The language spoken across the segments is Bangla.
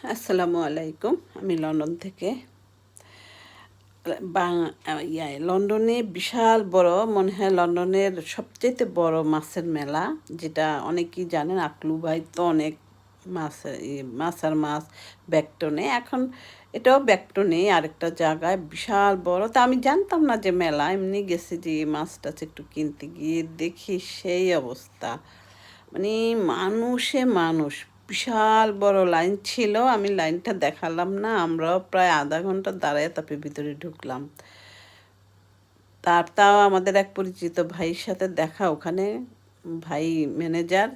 আসসালামু আলাইকুম। আমি লন্ডন থেকে লন্ডনে বিশাল বড়, মনে হয় লন্ডনের সবচাইতে বড় মাছের মেলা, যেটা অনেকেই জানেন। আকলু ভাই তো অনেক মাছ, মাছ ব্যাকটনে, এখন এটাও ব্যাকটনে আরেকটা জায়গায় বিশাল বড়। তা আমি জানতাম না যে মেলা, এমনি গেছি যে মাছ টাছ একটু কিনতে গিয়ে দেখি সেই অবস্থা। মানে মানুষে মানুষ, বিশাল বড় লাইন ছিল। আমি লাইনটা দেখালাম না, আমরাও প্রায় আধা ঘন্টা দাঁড়ায় তারপরে ভিতরে ঢুকলাম। তাও আমাদের এক পরিচিত ভাইয়ের সাথে দেখা ওখানে, ভাই ম্যানেজার,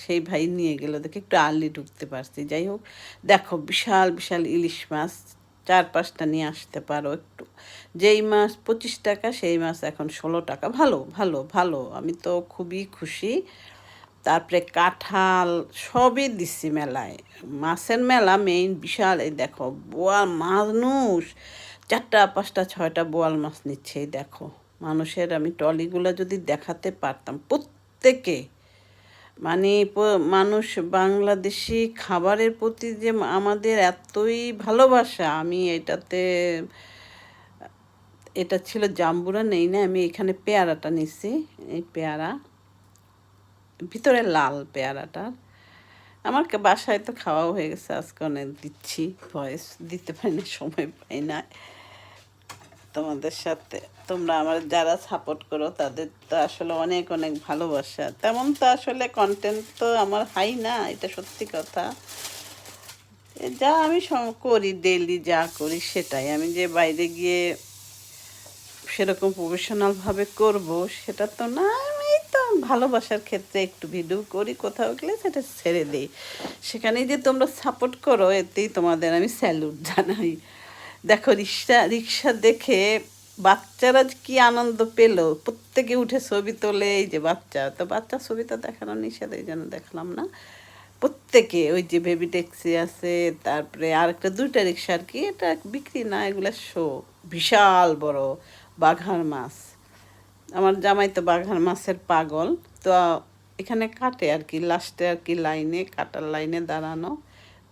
সেই ভাই নিয়ে গেল দেখে একটু আর্লি ঢুকতে পারছি। যাই হোক, দেখো বিশাল বিশাল ইলিশ মাছ, 4-5টা নিয়ে আসতে পারো একটু। যেই মাছ 25 টাকা, সেই মাছ এখন 16 টাকা। ভালো ভালো ভালো, আমি তো খুবই খুশি। তারপরে কাঁঠাল সবই দিচ্ছি মেলায়। মাছের মেলা মেইন বিশাল। এই দেখো বোয়াল, মানুষ 4টা 5টা 6টা বোয়াল মাছ নিচ্ছে। এই দেখো মানুষের, আমি ট্রলিগুলো যদি দেখাতে পারতাম প্রত্যেকে, মানে মানুষ বাংলাদেশি খাবারের প্রতি যে আমাদের এতই ভালোবাসা। আমি এটা ছিল জাম্বুরা, নেই না, আমি এখানে পেয়ারাটা নিছি। এই পেয়ারা, ভিতরে লাল পেয়ারাটা। আমার বাসায় তো খাওয়া হয়ে গেছে, আজকে অনেক দিচ্ছি, ভয়েস দিতে পারি না, সময় পাই না তোমাদের সাথে। তোমরা আমার যারা সাপোর্ট করো তাদের তো আসলে অনেক অনেক ভালোবাসা। তেমন তো আসলে কন্টেন্ট তো আমার হাই না, এটা সত্যি কথা। যা আমি করি ডেইলি, যা করি সেটাই। আমি যে বাইরে গিয়ে সেরকম প্রফেশনালভাবে করব সেটা তো না। আমি তো ভালোবাসার ক্ষেত্রে একটু ভিডিও করি, কোথাও গেলে সেটা ছেড়ে দিই। সেখানেই যে তোমরা সাপোর্ট করো, এতেই তোমাদের আমি স্যালুট জানাই। দেখো রিক্সা রিক্সা দেখে বাচ্চারা যে কি আনন্দ পেল, প্রত্যেকে উঠে ছবি তোলে। এই যে বাচ্চা, তো বাচ্চা ছবি তো দেখানো নিষেধ, এই জন্য দেখালাম না। প্রত্যেকে, ওই যে বেবি ট্যাক্সি আছে, তারপরে আর একটা 2টা রিক্সা, আর কি এটা বিক্রি না, এগুলো শো। বিশাল বড় বাঘার মাছ। আমার জামাই তো বাঘার মাছের পাগল। তো এখানে কাটে আর কি, লাস্টে আর কি লাইনে, কাটার লাইনে দাঁড়ানো।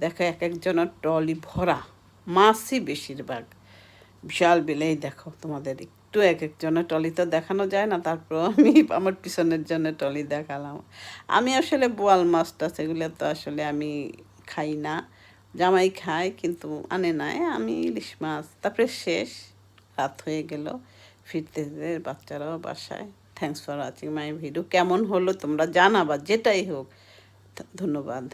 দেখো এক একজনের ট্রলি ভরা, মাছই বেশিরভাগ। বিশাল বিলেই দেখো, তোমাদের একটু এক একজনের ট্রলি তো দেখানো যায় না, তারপর আমি আমার পিছনের জন্য ট্রলি দেখালাম। আমি আসলে বোয়াল মাছটা সেগুলো তো আসলে আমি খাই না, জামাই খায় কিন্তু আনে নাই। আমি ইলিশ মাছ, তারপরে শেষ, রাত হয়ে গেল, ফিরতে বাচ্চারাও বাসায়। Thanks for watching my video. কেমন হলো তোমরা জানাবা, যেটাই হোক। ধন্যবাদ।